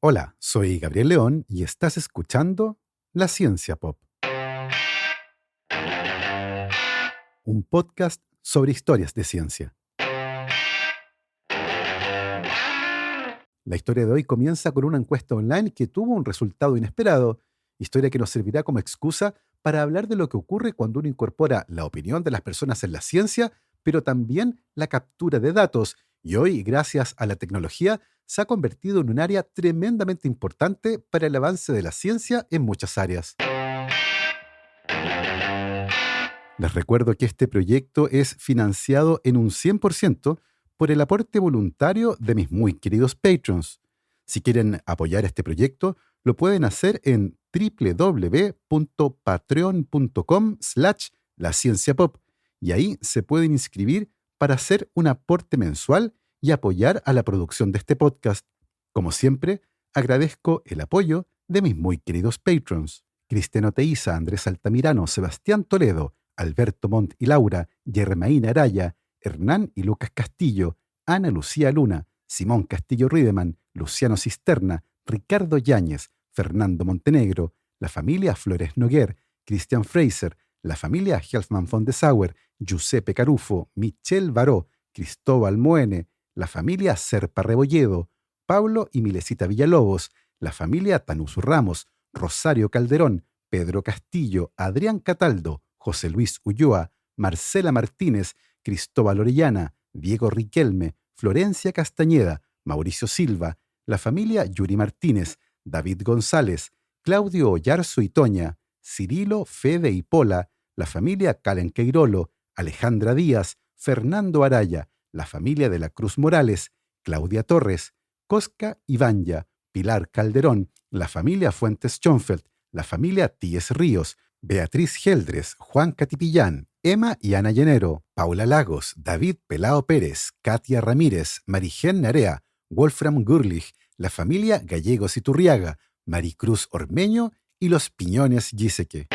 Hola, soy Gabriel León y estás escuchando La Ciencia Pop, un podcast sobre historias de ciencia. La historia de hoy comienza con una encuesta online que tuvo un resultado inesperado, historia que nos servirá como excusa para hablar de lo que ocurre cuando uno incorpora la opinión de las personas en la ciencia, pero también la captura de datos, y hoy, gracias a la tecnología, se ha convertido en un área tremendamente importante para el avance de la ciencia en muchas áreas. Les recuerdo que este proyecto es financiado en un 100% por el aporte voluntario de mis muy queridos patrons. Si quieren apoyar este proyecto, lo pueden hacer en www.patreon.com/lacienciapop y ahí se pueden inscribir para hacer un aporte mensual y apoyar a la producción de este podcast. Como siempre, agradezco el apoyo de mis muy queridos patrons: Cristiano Teiza, Andrés Altamirano, Sebastián Toledo, Alberto Montt y Laura, Yermaín Araya, Hernán y Lucas Castillo, Ana Lucía Luna, Simón Castillo Riedemann, Luciano Cisterna, Ricardo Yáñez, Fernando Montenegro, la familia Flores Noguer, Christian Fraser, la familia Helfman von de Sauer, Giuseppe Carufo, Michelle Baró, Cristóbal Moene, la familia Serpa Rebolledo, Pablo y Milesita Villalobos, la familia Tanusu Ramos, Rosario Calderón, Pedro Castillo, Adrián Cataldo, José Luis Ulloa, Marcela Martínez, Cristóbal Orellana, Diego Riquelme, Florencia Castañeda, Mauricio Silva, la familia Yuri Martínez, David González, Claudio Oyarzo y Toña, Cirilo, Fede y Pola, la familia Calen Queirolo, Alejandra Díaz, Fernando Araya, la familia de la Cruz Morales, Claudia Torres, Cosca Ibanya, Pilar Calderón, la familia Fuentes Schonfeld, la familia Tíes Ríos, Beatriz Geldres, Juan Catipillán, Emma y Ana Llenero, Paula Lagos, David Pelao Pérez, Katia Ramírez, Marigen Narea, Wolfram Gurlich, la familia Gallegos Iturriaga, Maricruz Ormeño y los Piñones Giseque.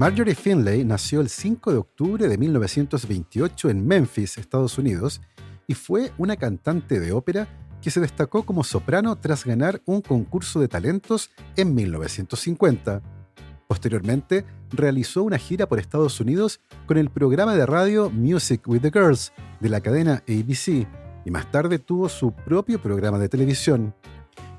Marjorie Finlay nació el 5 de octubre de 1928 en Memphis, Estados Unidos, y fue una cantante de ópera que se destacó como soprano tras ganar un concurso de talentos en 1950. Posteriormente, realizó una gira por Estados Unidos con el programa de radio Music with the Girls de la cadena ABC, y más tarde tuvo su propio programa de televisión.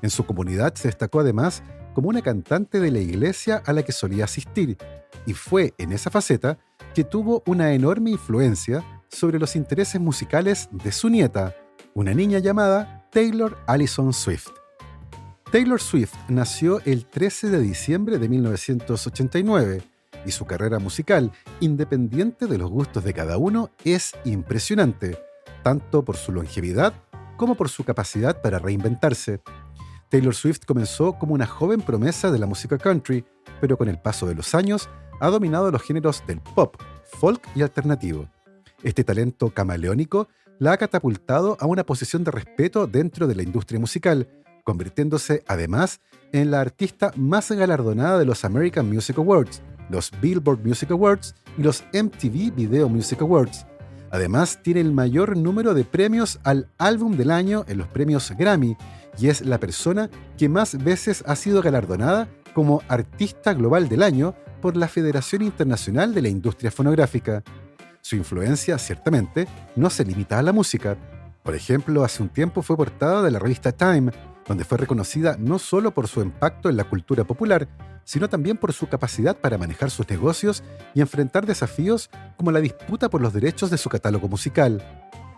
En su comunidad se destacó además como una cantante de la iglesia a la que solía asistir, y fue en esa faceta que tuvo una enorme influencia sobre los intereses musicales de su nieta, una niña llamada Taylor Allison Swift. Taylor Swift nació el 13 de diciembre de 1989 y su carrera musical, independiente de los gustos de cada uno, es impresionante, tanto por su longevidad como por su capacidad para reinventarse. Taylor Swift comenzó como una joven promesa de la música country, pero con el paso de los años ha dominado los géneros del pop, folk y alternativo. Este talento camaleónico la ha catapultado a una posición de respeto dentro de la industria musical, convirtiéndose además en la artista más galardonada de los American Music Awards, los Billboard Music Awards y los MTV Video Music Awards. Además, tiene el mayor número de premios al álbum del año en los premios Grammy y es la persona que más veces ha sido galardonada como Artista Global del Año por la Federación Internacional de la Industria Fonográfica. Su influencia, ciertamente, no se limita a la música. Por ejemplo, hace un tiempo fue portada de la revista Time, donde fue reconocida no solo por su impacto en la cultura popular, sino también por su capacidad para manejar sus negocios y enfrentar desafíos como la disputa por los derechos de su catálogo musical.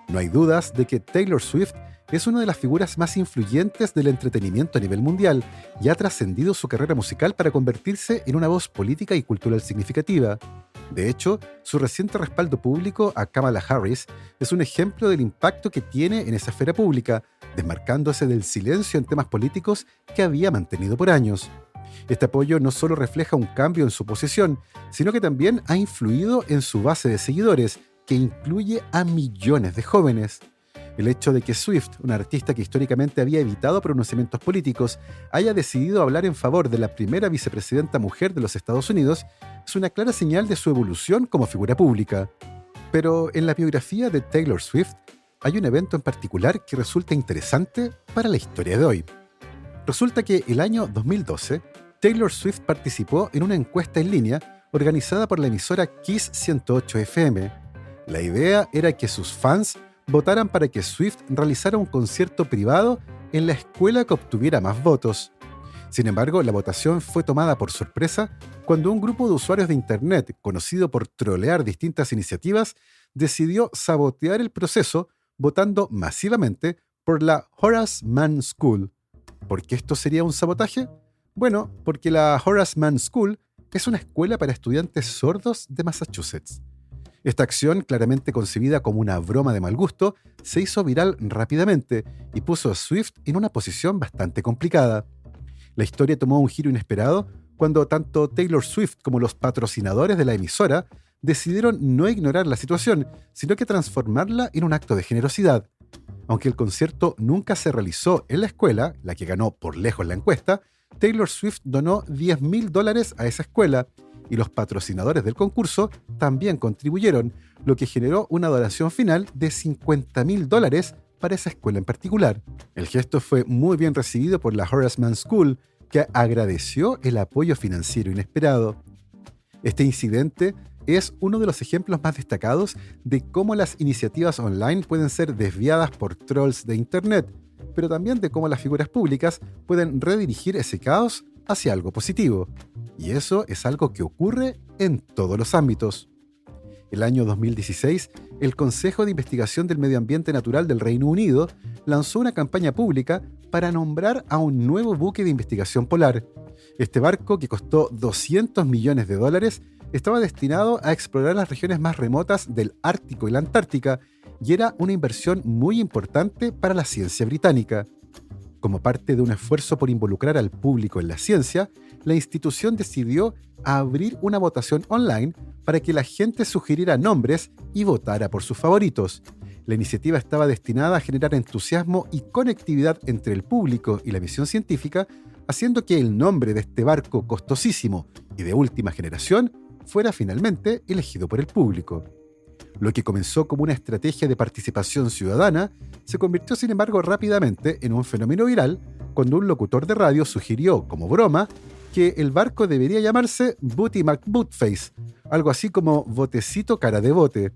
No hay dudas de que Taylor Swift es una de las figuras más influyentes del entretenimiento a nivel mundial y ha trascendido su carrera musical para convertirse en una voz política y cultural significativa. De hecho, su reciente respaldo público a Kamala Harris es un ejemplo del impacto que tiene en esa esfera pública, desmarcándose del silencio en temas políticos que había mantenido por años. Este apoyo no solo refleja un cambio en su posición, sino que también ha influido en su base de seguidores, que incluye a millones de jóvenes. El hecho de que Swift, una artista que históricamente había evitado pronunciamientos políticos, haya decidido hablar en favor de la primera vicepresidenta mujer de los Estados Unidos es una clara señal de su evolución como figura pública. Pero en la biografía de Taylor Swift hay un evento en particular que resulta interesante para la historia de hoy. Resulta que el año 2012, Taylor Swift participó en una encuesta en línea organizada por la emisora Kiss 108 FM. La idea era que sus fans votaran para que Swift realizara un concierto privado en la escuela que obtuviera más votos. Sin embargo, la votación fue tomada por sorpresa cuando un grupo de usuarios de Internet, conocido por trolear distintas iniciativas, decidió sabotear el proceso votando masivamente por la Horace Mann School. ¿Por qué esto sería un sabotaje? Bueno, porque la Horace Mann School es una escuela para estudiantes sordos de Massachusetts. Esta acción, claramente concebida como una broma de mal gusto, se hizo viral rápidamente y puso a Swift en una posición bastante complicada. La historia tomó un giro inesperado cuando tanto Taylor Swift como los patrocinadores de la emisora decidieron no ignorar la situación, sino que transformarla en un acto de generosidad. Aunque el concierto nunca se realizó en la escuela, la que ganó por lejos la encuesta, Taylor Swift donó $10,000 a esa escuela, y los patrocinadores del concurso también contribuyeron, lo que generó una donación final de $50,000 para esa escuela en particular. El gesto fue muy bien recibido por la Horace Mann School, que agradeció el apoyo financiero inesperado. Este incidente es uno de los ejemplos más destacados de cómo las iniciativas online pueden ser desviadas por trolls de Internet, pero también de cómo las figuras públicas pueden redirigir ese caos hacia algo positivo. Y eso es algo que ocurre en todos los ámbitos. El año 2016, el Consejo de Investigación del Medio Ambiente Natural del Reino Unido lanzó una campaña pública para nombrar a un nuevo buque de investigación polar. Este barco, que costó $200 millones, estaba destinado a explorar las regiones más remotas del Ártico y la Antártica, y era una inversión muy importante para la ciencia británica. Como parte de un esfuerzo por involucrar al público en la ciencia, la institución decidió abrir una votación online para que la gente sugiriera nombres y votara por sus favoritos. La iniciativa estaba destinada a generar entusiasmo y conectividad entre el público y la misión científica, haciendo que el nombre de este barco costosísimo y de última generación fuera finalmente elegido por el público. Lo que comenzó como una estrategia de participación ciudadana se convirtió, sin embargo, rápidamente en un fenómeno viral cuando un locutor de radio sugirió, como broma, que el barco debería llamarse Booty McBootface, algo así como botecito cara de bote.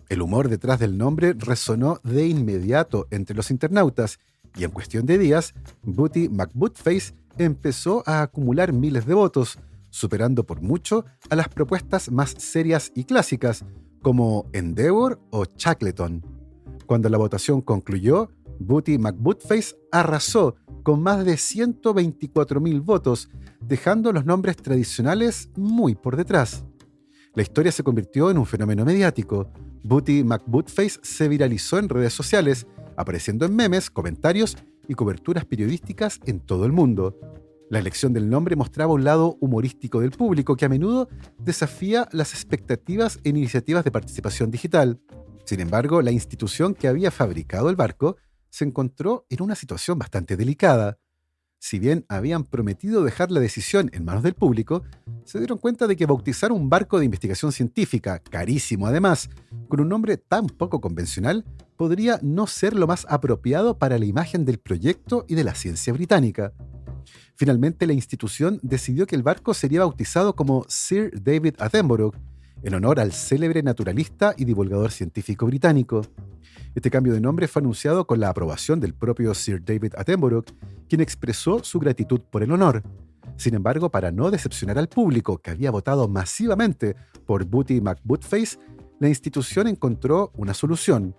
El humor detrás del nombre resonó de inmediato entre los internautas y en cuestión de días, Booty McBootface empezó a acumular miles de votos, superando por mucho a las propuestas más serias y clásicas, como Endeavour o Shackleton. Cuando la votación concluyó, Booty McBootface arrasó con más de 124,000 votos, dejando los nombres tradicionales muy por detrás. La historia se convirtió en un fenómeno mediático. Booty McBootface se viralizó en redes sociales, apareciendo en memes, comentarios y coberturas periodísticas en todo el mundo. La elección del nombre mostraba un lado humorístico del público que a menudo desafía las expectativas en iniciativas de participación digital. Sin embargo, la institución que había fabricado el barco se encontró en una situación bastante delicada. Si bien habían prometido dejar la decisión en manos del público, se dieron cuenta de que bautizar un barco de investigación científica, carísimo además, con un nombre tan poco convencional, podría no ser lo más apropiado para la imagen del proyecto y de la ciencia británica. Finalmente, la institución decidió que el barco sería bautizado como Sir David Attenborough, en honor al célebre naturalista y divulgador científico británico. Este cambio de nombre fue anunciado con la aprobación del propio Sir David Attenborough, quien expresó su gratitud por el honor. Sin embargo, para no decepcionar al público que había votado masivamente por Booty McBootface, la institución encontró una solución.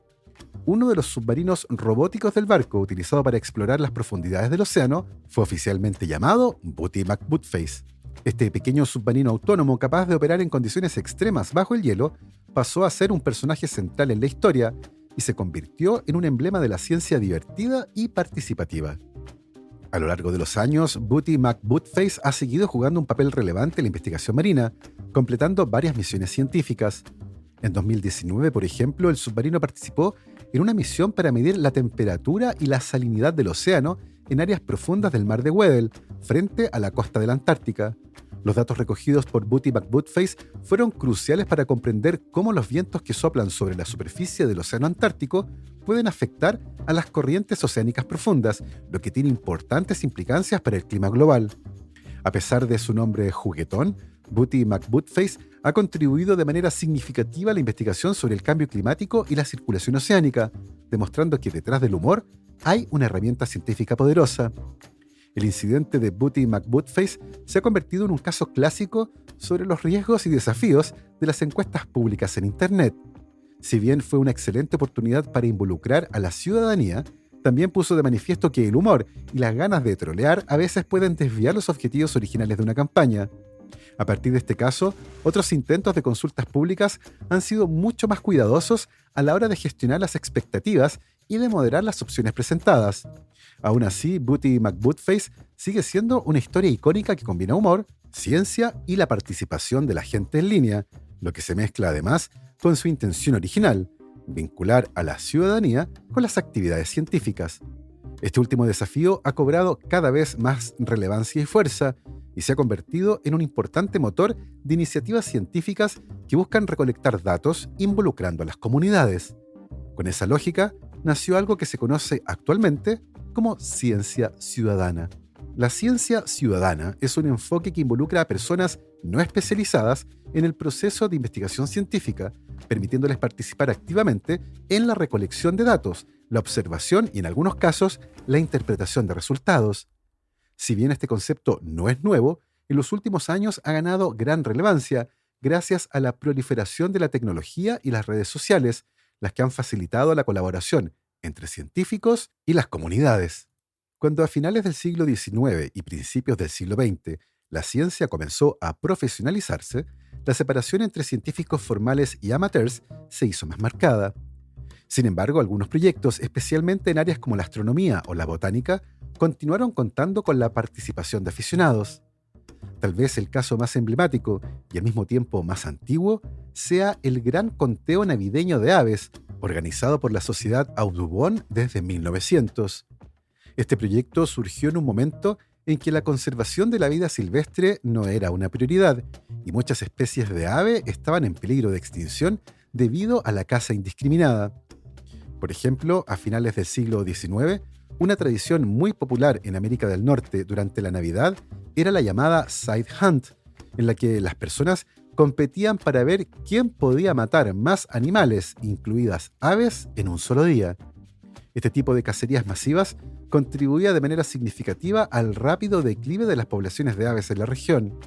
Uno de los submarinos robóticos del barco, utilizado para explorar las profundidades del océano, fue oficialmente llamado Booty McBootface. Este pequeño submarino autónomo capaz de operar en condiciones extremas bajo el hielo pasó a ser un personaje central en la historia y se convirtió en un emblema de la ciencia divertida y participativa. A lo largo de los años, Booty McBootface ha seguido jugando un papel relevante en la investigación marina, completando varias misiones científicas. En 2019, por ejemplo, el submarino participó en una misión para medir la temperatura y la salinidad del océano en áreas profundas del mar de Weddell, frente a la costa de la Antártica. Los datos recogidos por Booty McBootface fueron cruciales para comprender cómo los vientos que soplan sobre la superficie del océano Antártico pueden afectar a las corrientes oceánicas profundas, lo que tiene importantes implicancias para el clima global. A pesar de su nombre juguetón, Booty McBootface ha contribuido de manera significativa a la investigación sobre el cambio climático y la circulación oceánica, demostrando que detrás del humor hay una herramienta científica poderosa. El incidente de Booty McBootface se ha convertido en un caso clásico sobre los riesgos y desafíos de las encuestas públicas en Internet. Si bien fue una excelente oportunidad para involucrar a la ciudadanía, también puso de manifiesto que el humor y las ganas de trolear a veces pueden desviar los objetivos originales de una campaña. A partir de este caso, otros intentos de consultas públicas han sido mucho más cuidadosos a la hora de gestionar las expectativas y de moderar las opciones presentadas. Aún así, Booty McBootface sigue siendo una historia icónica que combina humor, ciencia y la participación de la gente en línea, lo que se mezcla además con su intención original, vincular a la ciudadanía con las actividades científicas. Este último desafío ha cobrado cada vez más relevancia y fuerza y se ha convertido en un importante motor de iniciativas científicas que buscan recolectar datos involucrando a las comunidades. Con esa lógica, nació algo que se conoce actualmente como ciencia ciudadana. La ciencia ciudadana es un enfoque que involucra a personas no especializadas en el proceso de investigación científica, permitiéndoles participar activamente en la recolección de datos, la observación y, en algunos casos, la interpretación de resultados. Si bien este concepto no es nuevo, en los últimos años ha ganado gran relevancia gracias a la proliferación de la tecnología y las redes sociales, las que han facilitado la colaboración entre científicos y las comunidades. Cuando a finales del siglo XIX y principios del siglo XX la ciencia comenzó a profesionalizarse, la separación entre científicos formales y amateurs se hizo más marcada. Sin embargo, algunos proyectos, especialmente en áreas como la astronomía o la botánica, continuaron contando con la participación de aficionados. Tal vez el caso más emblemático y al mismo tiempo más antiguo sea el Gran Conteo Navideño de Aves, organizado por la Sociedad Audubon desde 1900. Este proyecto surgió en un momento en que la conservación de la vida silvestre no era una prioridad y muchas especies de ave estaban en peligro de extinción debido a la caza indiscriminada. Por ejemplo, a finales del siglo XIX, una tradición muy popular en América del Norte durante la Navidad era la llamada Side Hunt, en la que las personas competían para ver quién podía matar más animales, incluidas aves, en un solo día. Este tipo de cacerías masivas contribuía de manera significativa al rápido declive de las poblaciones de aves en la región.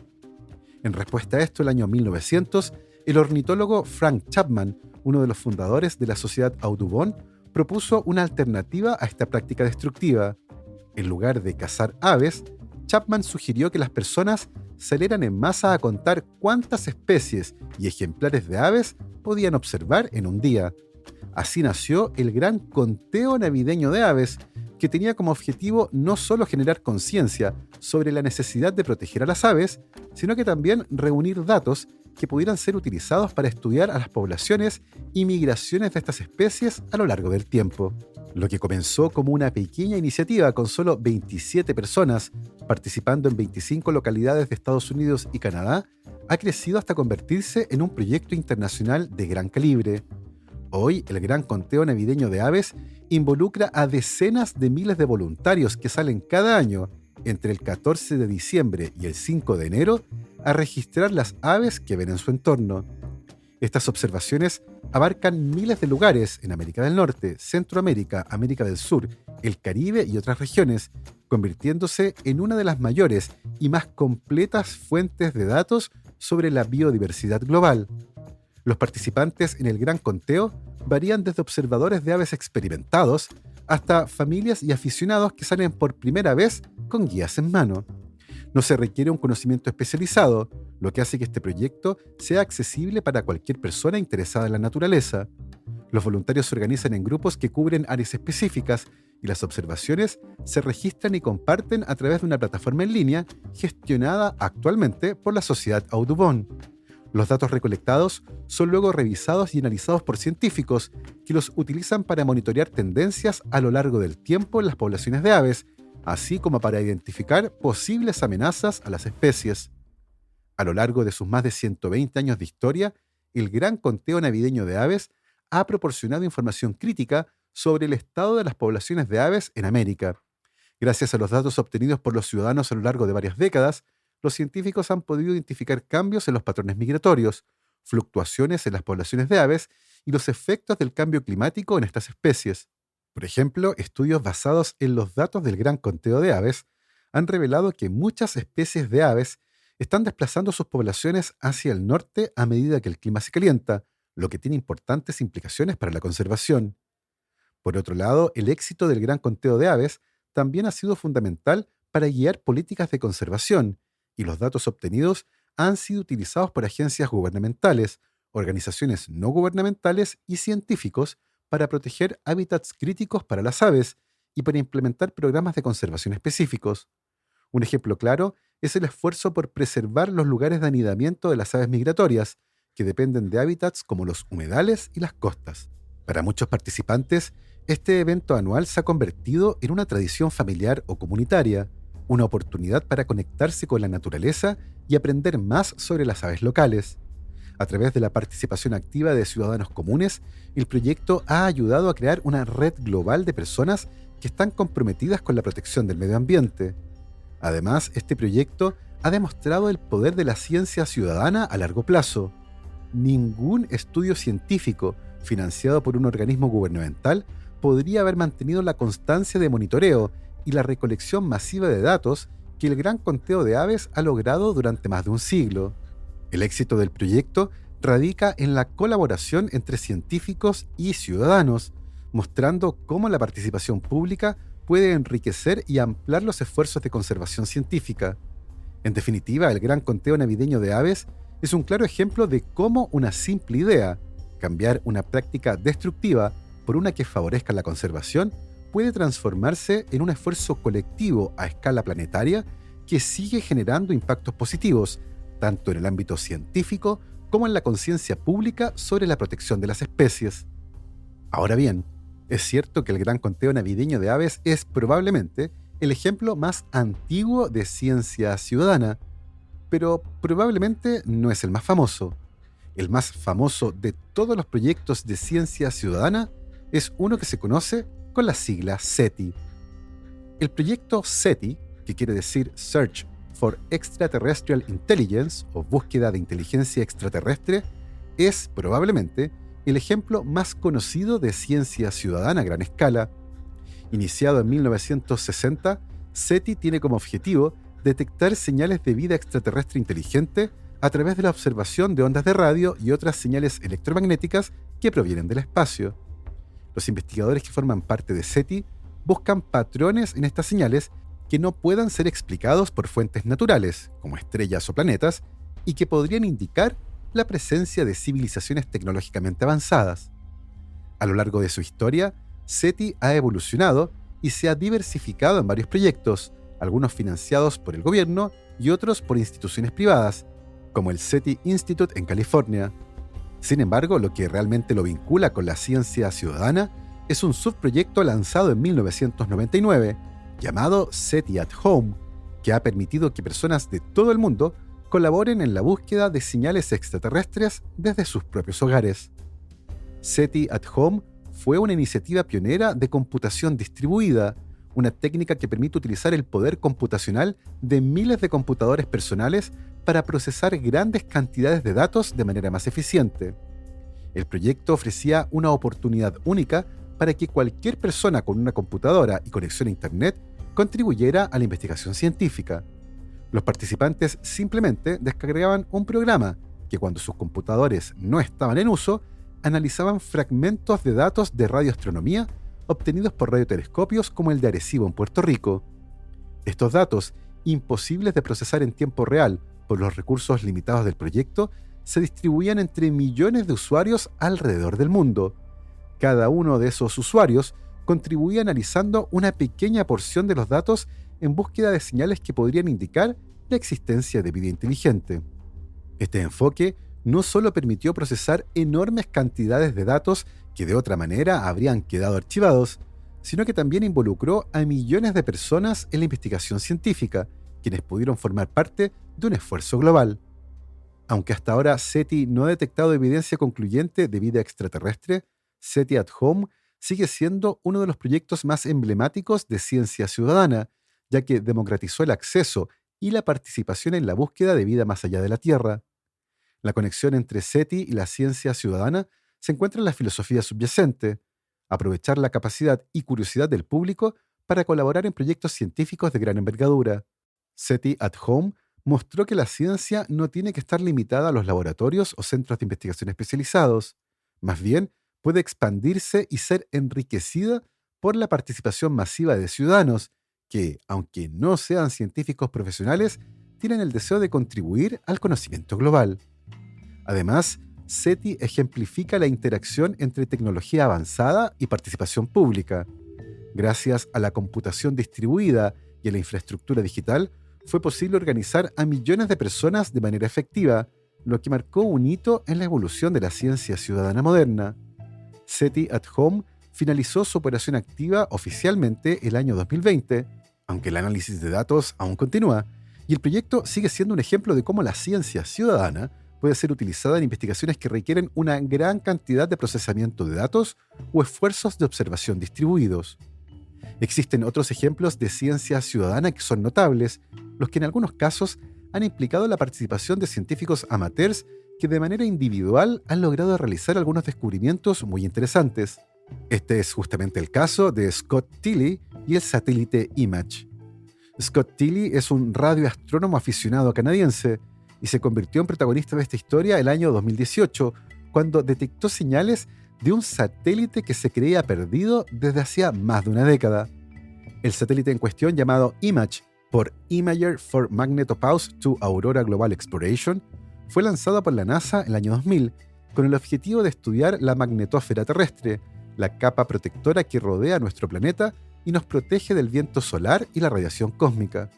En respuesta a esto, el año 1900, el ornitólogo Frank Chapman, uno de los fundadores de la Sociedad Audubon, propuso una alternativa a esta práctica destructiva. En lugar de cazar aves, Chapman sugirió que las personas salieran en masa a contar cuántas especies y ejemplares de aves podían observar en un día. Así nació el Gran Conteo Navideño de Aves, que tenía como objetivo no solo generar conciencia sobre la necesidad de proteger a las aves, sino que también reunir datos que pudieran ser utilizados para estudiar a las poblaciones y migraciones de estas especies a lo largo del tiempo. Lo que comenzó como una pequeña iniciativa con solo 27 personas, participando en 25 localidades de Estados Unidos y Canadá, ha crecido hasta convertirse en un proyecto internacional de gran calibre. Hoy, el Gran Conteo Navideño de Aves involucra a decenas de miles de voluntarios que salen cada año, entre el 14 de diciembre y el 5 de enero, a registrar las aves que ven en su entorno. Estas observaciones abarcan miles de lugares en América del Norte, Centroamérica, América del Sur, el Caribe y otras regiones, convirtiéndose en una de las mayores y más completas fuentes de datos sobre la biodiversidad global. Los participantes en el Gran Conteo varían desde observadores de aves experimentados hasta familias y aficionados que salen por primera vez con guías en mano. No se requiere un conocimiento especializado, lo que hace que este proyecto sea accesible para cualquier persona interesada en la naturaleza. Los voluntarios se organizan en grupos que cubren áreas específicas y las observaciones se registran y comparten a través de una plataforma en línea gestionada actualmente por la Sociedad Audubon. Los datos recolectados son luego revisados y analizados por científicos que los utilizan para monitorear tendencias a lo largo del tiempo en las poblaciones de aves, así como para identificar posibles amenazas a las especies. A lo largo de sus más de 120 años de historia, el Gran Conteo Navideño de Aves ha proporcionado información crítica sobre el estado de las poblaciones de aves en América. Gracias a los datos obtenidos por los ciudadanos a lo largo de varias décadas, los científicos han podido identificar cambios en los patrones migratorios, fluctuaciones en las poblaciones de aves y los efectos del cambio climático en estas especies. Por ejemplo, estudios basados en los datos del Gran Conteo de Aves han revelado que muchas especies de aves están desplazando sus poblaciones hacia el norte a medida que el clima se calienta, lo que tiene importantes implicaciones para la conservación. Por otro lado, el éxito del Gran Conteo de Aves también ha sido fundamental para guiar políticas de conservación, y los datos obtenidos han sido utilizados por agencias gubernamentales, organizaciones no gubernamentales y científicos para proteger hábitats críticos para las aves y para implementar programas de conservación específicos. Un ejemplo claro es el esfuerzo por preservar los lugares de anidamiento de las aves migratorias, que dependen de hábitats como los humedales y las costas. Para muchos participantes, este evento anual se ha convertido en una tradición familiar o comunitaria, una oportunidad para conectarse con la naturaleza y aprender más sobre las aves locales. A través de la participación activa de ciudadanos comunes, el proyecto ha ayudado a crear una red global de personas que están comprometidas con la protección del medio ambiente. Además, este proyecto ha demostrado el poder de la ciencia ciudadana a largo plazo. Ningún estudio científico financiado por un organismo gubernamental podría haber mantenido la constancia de monitoreo y la recolección masiva de datos que el Gran Conteo de Aves ha logrado durante más de un siglo. El éxito del proyecto radica en la colaboración entre científicos y ciudadanos, mostrando cómo la participación pública puede enriquecer y ampliar los esfuerzos de conservación científica. En definitiva, el Gran Conteo Navideño de Aves es un claro ejemplo de cómo una simple idea, cambiar una práctica destructiva por una que favorezca la conservación, puede transformarse en un esfuerzo colectivo a escala planetaria que sigue generando impactos positivos, tanto en el ámbito científico como en la conciencia pública sobre la protección de las especies. Ahora bien, es cierto que el Gran Conteo Navideño de Aves es probablemente el ejemplo más antiguo de ciencia ciudadana, pero probablemente no es el más famoso. El más famoso de todos los proyectos de ciencia ciudadana es uno que se conoce con la sigla SETI. El proyecto SETI, que quiere decir Search for Extraterrestrial Intelligence o búsqueda de inteligencia extraterrestre, es probablemente el ejemplo más conocido de ciencia ciudadana a gran escala. Iniciado en 1960, SETI tiene como objetivo detectar señales de vida extraterrestre inteligente a través de la observación de ondas de radio y otras señales electromagnéticas que provienen del espacio. Los investigadores que forman parte de SETI buscan patrones en estas señales que no puedan ser explicados por fuentes naturales, como estrellas o planetas, y que podrían indicar la presencia de civilizaciones tecnológicamente avanzadas. A lo largo de su historia, SETI ha evolucionado y se ha diversificado en varios proyectos, algunos financiados por el gobierno y otros por instituciones privadas, como el SETI Institute en California. Sin embargo, lo que realmente lo vincula con la ciencia ciudadana es un subproyecto lanzado en 1999, llamado SETI at Home, que ha permitido que personas de todo el mundo colaboren en la búsqueda de señales extraterrestres desde sus propios hogares. SETI at Home fue una iniciativa pionera de computación distribuida, una técnica que permite utilizar el poder computacional de miles de computadores personales para procesar grandes cantidades de datos de manera más eficiente. El proyecto ofrecía una oportunidad única para que cualquier persona con una computadora y conexión a Internet contribuyera a la investigación científica. Los participantes simplemente descargaban un programa que, cuando sus computadores no estaban en uso, analizaban fragmentos de datos de radioastronomía obtenidos por radiotelescopios como el de Arecibo en Puerto Rico. Estos datos, imposibles de procesar en tiempo real por los recursos limitados del proyecto, se distribuían entre millones de usuarios alrededor del mundo. Cada uno de esos usuarios contribuía analizando una pequeña porción de los datos en búsqueda de señales que podrían indicar la existencia de vida inteligente. Este enfoque no solo permitió procesar enormes cantidades de datos que de otra manera habrían quedado archivados, sino que también involucró a millones de personas en la investigación científica, quienes pudieron formar parte de un esfuerzo global. Aunque hasta ahora SETI no ha detectado evidencia concluyente de vida extraterrestre, SETI at Home sigue siendo uno de los proyectos más emblemáticos de ciencia ciudadana, ya que democratizó el acceso y la participación en la búsqueda de vida más allá de la Tierra. La conexión entre SETI y la ciencia ciudadana se encuentra en la filosofía subyacente: aprovechar la capacidad y curiosidad del público para colaborar en proyectos científicos de gran envergadura. SETI at Home mostró que la ciencia no tiene que estar limitada a los laboratorios o centros de investigación especializados. Más bien, puede expandirse y ser enriquecida por la participación masiva de ciudadanos que, aunque no sean científicos profesionales, tienen el deseo de contribuir al conocimiento global. Además, SETI ejemplifica la interacción entre tecnología avanzada y participación pública. Gracias a la computación distribuida y a la infraestructura digital, fue posible organizar a millones de personas de manera efectiva, lo que marcó un hito en la evolución de la ciencia ciudadana moderna. SETI at Home finalizó su operación activa oficialmente el año 2020, aunque el análisis de datos aún continúa, y el proyecto sigue siendo un ejemplo de cómo la ciencia ciudadana puede ser utilizada en investigaciones que requieren una gran cantidad de procesamiento de datos o esfuerzos de observación distribuidos. Existen otros ejemplos de ciencia ciudadana que son notables, los que en algunos casos han implicado la participación de científicos amateurs que de manera individual han logrado realizar algunos descubrimientos muy interesantes. Este es justamente el caso de Scott Tilley y el satélite IMAGE. Scott Tilley es un radioastrónomo aficionado canadiense y se convirtió en protagonista de esta historia el año 2018, cuando detectó señales de un satélite que se creía perdido desde hacía más de una década. El satélite en cuestión, llamado IMAGE por Imager for Magnetopause to Aurora Global Exploration, fue lanzado por la NASA en el año 2000 con el objetivo de estudiar la magnetosfera terrestre, la capa protectora que rodea nuestro planeta y nos protege del viento solar y la radiación cósmica.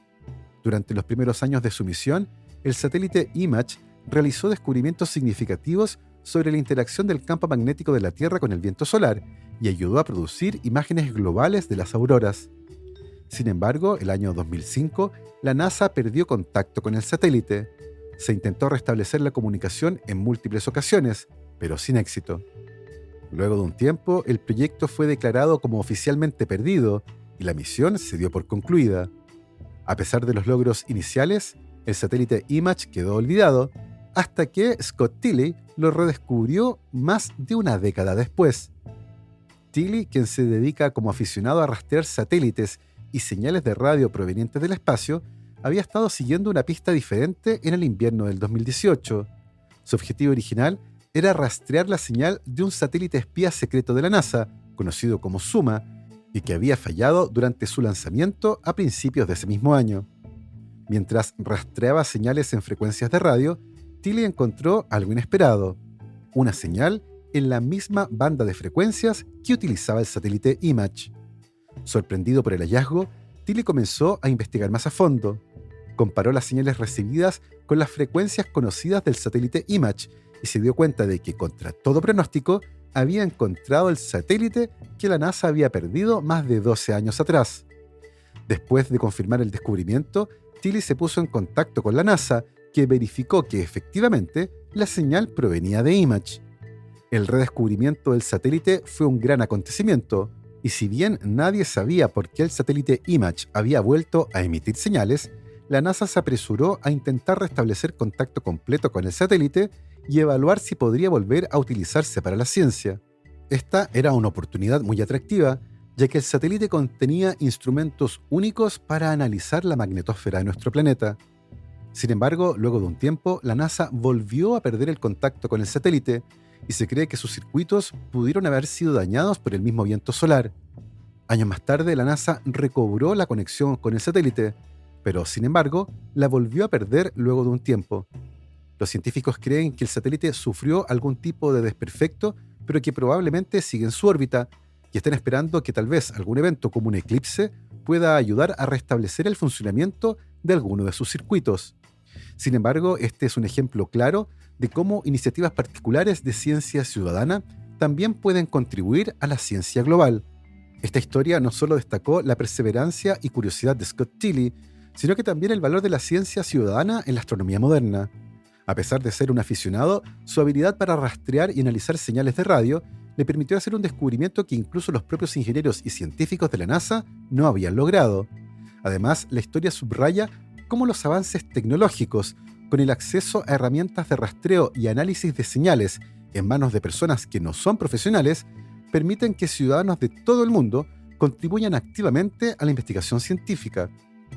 Durante los primeros años de su misión, el satélite IMAGE realizó descubrimientos significativos sobre la interacción del campo magnético de la Tierra con el viento solar y ayudó a producir imágenes globales de las auroras. Sin embargo, el año 2005, la NASA perdió contacto con el satélite. Se intentó restablecer la comunicación en múltiples ocasiones, pero sin éxito. Luego de un tiempo, el proyecto fue declarado como oficialmente perdido y la misión se dio por concluida. A pesar de los logros iniciales, el satélite IMAGE quedó olvidado hasta que Scott Tilley lo redescubrió más de una década después. Tilley, quien se dedica como aficionado a rastrear satélites y señales de radio provenientes del espacio, había estado siguiendo una pista diferente en el invierno del 2018. Su objetivo original era rastrear la señal de un satélite espía secreto de la NASA, conocido como SUMA, y que había fallado durante su lanzamiento a principios de ese mismo año. Mientras rastreaba señales en frecuencias de radio, Tilley encontró algo inesperado: una señal en la misma banda de frecuencias que utilizaba el satélite IMAGE. Sorprendido por el hallazgo, Tilley comenzó a investigar más a fondo. Comparó las señales recibidas con las frecuencias conocidas del satélite IMAGE y se dio cuenta de que, contra todo pronóstico, había encontrado el satélite que la NASA había perdido más de 12 años atrás. Después de confirmar el descubrimiento, Tilley se puso en contacto con la NASA, que verificó que efectivamente la señal provenía de IMAGE. El redescubrimiento del satélite fue un gran acontecimiento, y si bien nadie sabía por qué el satélite IMAGE había vuelto a emitir señales, la NASA se apresuró a intentar restablecer contacto completo con el satélite y evaluar si podría volver a utilizarse para la ciencia. Esta era una oportunidad muy atractiva, ya que el satélite contenía instrumentos únicos para analizar la magnetosfera de nuestro planeta. Sin embargo, luego de un tiempo, la NASA volvió a perder el contacto con el satélite y se cree que sus circuitos pudieron haber sido dañados por el mismo viento solar. Años más tarde, la NASA recobró la conexión con el satélite, pero sin embargo, la volvió a perder luego de un tiempo. Los científicos creen que el satélite sufrió algún tipo de desperfecto, pero que probablemente sigue en su órbita, y están esperando que tal vez algún evento como un eclipse pueda ayudar a restablecer el funcionamiento de alguno de sus circuitos. Sin embargo, este es un ejemplo claro de cómo iniciativas particulares de ciencia ciudadana también pueden contribuir a la ciencia global. Esta historia no solo destacó la perseverancia y curiosidad de Scott Tilley, sino que también el valor de la ciencia ciudadana en la astronomía moderna. A pesar de ser un aficionado, su habilidad para rastrear y analizar señales de radio le permitió hacer un descubrimiento que incluso los propios ingenieros y científicos de la NASA no habían logrado. Además, la historia subraya cómo los avances tecnológicos, con el acceso a herramientas de rastreo y análisis de señales en manos de personas que no son profesionales, permiten que ciudadanos de todo el mundo contribuyan activamente a la investigación científica.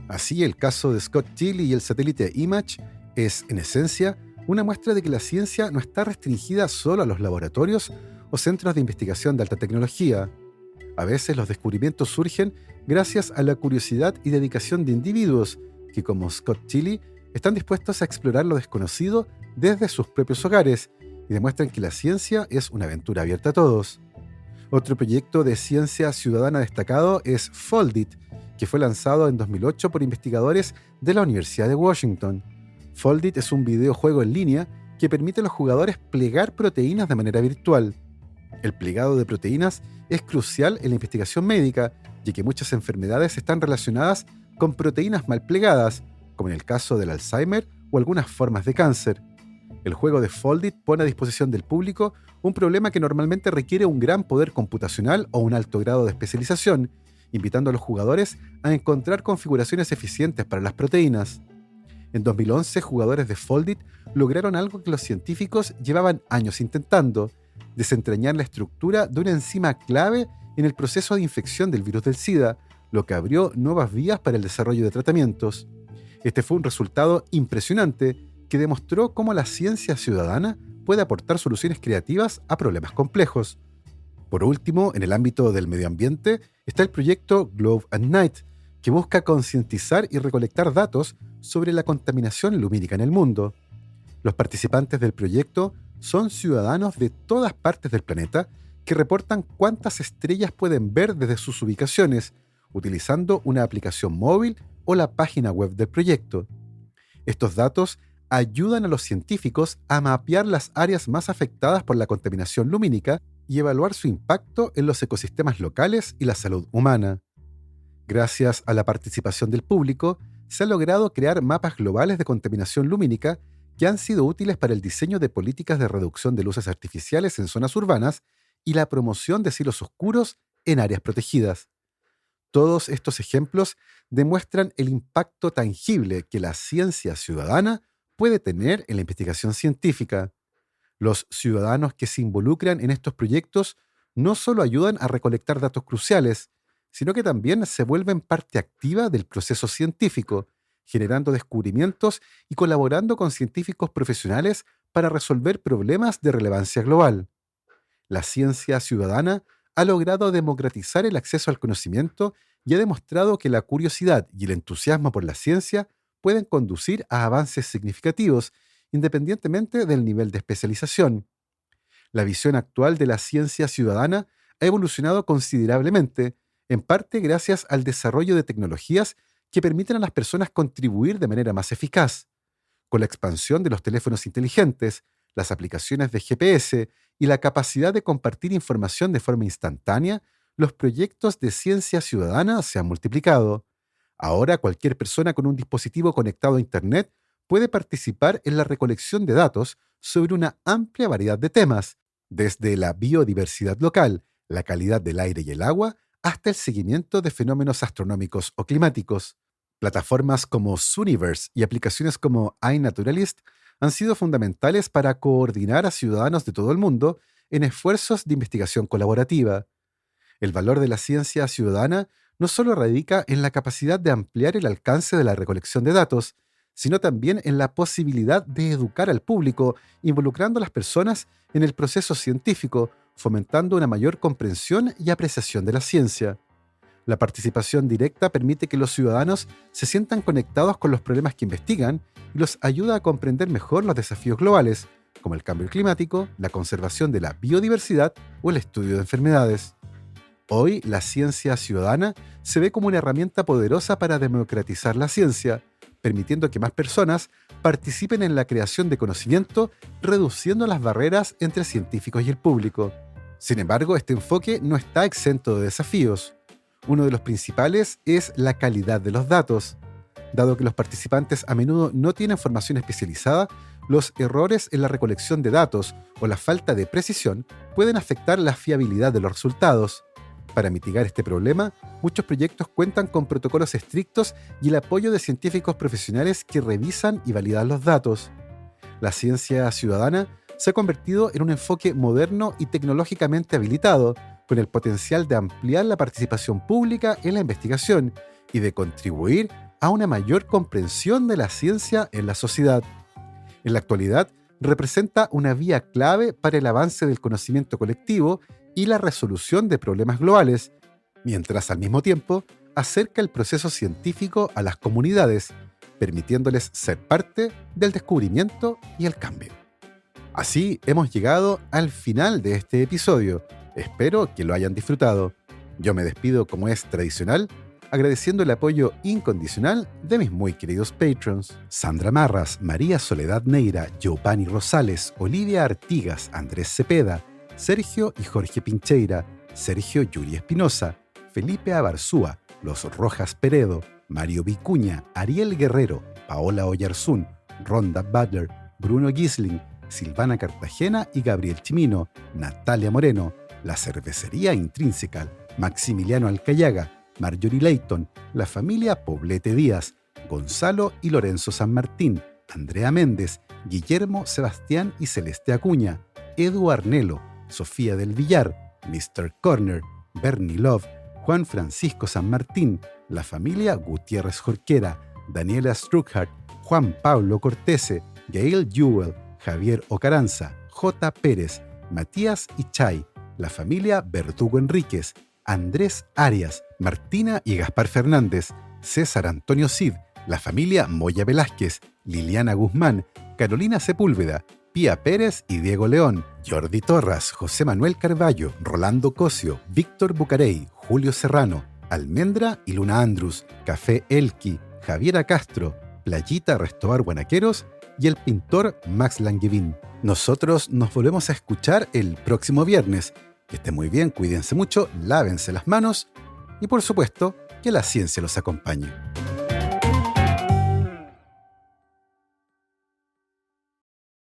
Así, el caso de Scott Tilley y el satélite IMAGE es, en esencia, una muestra de que la ciencia no está restringida solo a los laboratorios o centros de investigación de alta tecnología. A veces los descubrimientos surgen gracias a la curiosidad y dedicación de individuos que, como Scott Tilley, están dispuestos a explorar lo desconocido desde sus propios hogares y demuestran que la ciencia es una aventura abierta a todos. Otro proyecto de ciencia ciudadana destacado es Foldit, que fue lanzado en 2008 por investigadores de la Universidad de Washington. Foldit es un videojuego en línea que permite a los jugadores plegar proteínas de manera virtual. El plegado de proteínas es crucial en la investigación médica, ya que muchas enfermedades están relacionadas con proteínas mal plegadas, como en el caso del Alzheimer o algunas formas de cáncer. El juego de Foldit pone a disposición del público un problema que normalmente requiere un gran poder computacional o un alto grado de especialización, invitando a los jugadores a encontrar configuraciones eficientes para las proteínas. En 2011, jugadores de Foldit lograron algo que los científicos llevaban años intentando: desentrañar la estructura de una enzima clave en el proceso de infección del virus del SIDA, lo que abrió nuevas vías para el desarrollo de tratamientos. Este fue un resultado impresionante que demostró cómo la ciencia ciudadana puede aportar soluciones creativas a problemas complejos. Por último, en el ámbito del medio ambiente, está el proyecto Globe at Night, que busca concientizar y recolectar datos sobre la contaminación lumínica en el mundo. Los participantes del proyecto son ciudadanos de todas partes del planeta que reportan cuántas estrellas pueden ver desde sus ubicaciones, utilizando una aplicación móvil o la página web del proyecto. Estos datos ayudan a los científicos a mapear las áreas más afectadas por la contaminación lumínica y evaluar su impacto en los ecosistemas locales y la salud humana. Gracias a la participación del público, se ha logrado crear mapas globales de contaminación lumínica que han sido útiles para el diseño de políticas de reducción de luces artificiales en zonas urbanas y la promoción de cielos oscuros en áreas protegidas. Todos estos ejemplos demuestran el impacto tangible que la ciencia ciudadana puede tener en la investigación científica. Los ciudadanos que se involucran en estos proyectos no solo ayudan a recolectar datos cruciales, sino que también se vuelven parte activa del proceso científico, generando descubrimientos y colaborando con científicos profesionales para resolver problemas de relevancia global. La ciencia ciudadana ha logrado democratizar el acceso al conocimiento y ha demostrado que la curiosidad y el entusiasmo por la ciencia pueden conducir a avances significativos, independientemente del nivel de especialización. La visión actual de la ciencia ciudadana ha evolucionado considerablemente, en parte gracias al desarrollo de tecnologías que permiten a las personas contribuir de manera más eficaz. Con la expansión de los teléfonos inteligentes, las aplicaciones de GPS y la capacidad de compartir información de forma instantánea, los proyectos de ciencia ciudadana se han multiplicado. Ahora cualquier persona con un dispositivo conectado a Internet puede participar en la recolección de datos sobre una amplia variedad de temas, desde la biodiversidad local, la calidad del aire y el agua, hasta el seguimiento de fenómenos astronómicos o climáticos. Plataformas como Zooniverse y aplicaciones como iNaturalist han sido fundamentales para coordinar a ciudadanos de todo el mundo en esfuerzos de investigación colaborativa. El valor de la ciencia ciudadana no solo radica en la capacidad de ampliar el alcance de la recolección de datos, sino también en la posibilidad de educar al público, involucrando a las personas en el proceso científico, fomentando una mayor comprensión y apreciación de la ciencia. La participación directa permite que los ciudadanos se sientan conectados con los problemas que investigan y los ayuda a comprender mejor los desafíos globales, como el cambio climático, la conservación de la biodiversidad o el estudio de enfermedades. Hoy, la ciencia ciudadana se ve como una herramienta poderosa para democratizar la ciencia, permitiendo que más personas participen en la creación de conocimiento, reduciendo las barreras entre científicos y el público. Sin embargo, este enfoque no está exento de desafíos. Uno de los principales es la calidad de los datos. Dado que los participantes a menudo no tienen formación especializada, los errores en la recolección de datos o la falta de precisión pueden afectar la fiabilidad de los resultados. Para mitigar este problema, muchos proyectos cuentan con protocolos estrictos y el apoyo de científicos profesionales que revisan y validan los datos. La ciencia ciudadana se ha convertido en un enfoque moderno y tecnológicamente habilitado, con el potencial de ampliar la participación pública en la investigación y de contribuir a una mayor comprensión de la ciencia en la sociedad. En la actualidad, representa una vía clave para el avance del conocimiento colectivo y la resolución de problemas globales, mientras al mismo tiempo acerca el proceso científico a las comunidades, permitiéndoles ser parte del descubrimiento y el cambio. Así hemos llegado al final de este episodio. Espero que lo hayan disfrutado. Yo me despido como es tradicional, agradeciendo el apoyo incondicional de mis muy queridos patrons: Sandra Marras, María Soledad Neira, Giovanni Rosales, Olivia Artigas, Andrés Cepeda, Sergio y Jorge Pincheira, Sergio Yuri Espinosa, Felipe Abarzúa, Los Rojas Peredo, Mario Vicuña, Ariel Guerrero, Paola Oyarzún, Ronda Butler, Bruno Gisling, Silvana Cartagena y Gabriel Chimino, Natalia Moreno, La Cervecería Intrínseca, Maximiliano Alcayaga, Marjorie Leighton, la familia Poblete Díaz, Gonzalo y Lorenzo San Martín, Andrea Méndez, Guillermo Sebastián y Celeste Acuña, Edu Arnelo, Sofía del Villar, Mr. Corner, Bernie Love, Juan Francisco San Martín, la familia Gutiérrez Jorquera, Daniela Struckhardt, Juan Pablo Cortese, Gail Jewell, Javier Ocaranza, J. Pérez, Matías Ichay, la familia Verdugo Enríquez, Andrés Arias, Martina y Gaspar Fernández, César Antonio Cid, la familia Moya Velázquez, Liliana Guzmán, Carolina Sepúlveda, Pía Pérez y Diego León, Jordi Torras, José Manuel Carballo, Rolando Cosio, Víctor Bucarey, Julio Serrano, Almendra y Luna Andrus, Café Elqui, Javiera Castro, Playita Restobar Guanaqueros y el pintor Max Langevin. Nosotros nos volvemos a escuchar el próximo viernes. Que estén muy bien, cuídense mucho, lávense las manos y por supuesto, que la ciencia los acompañe.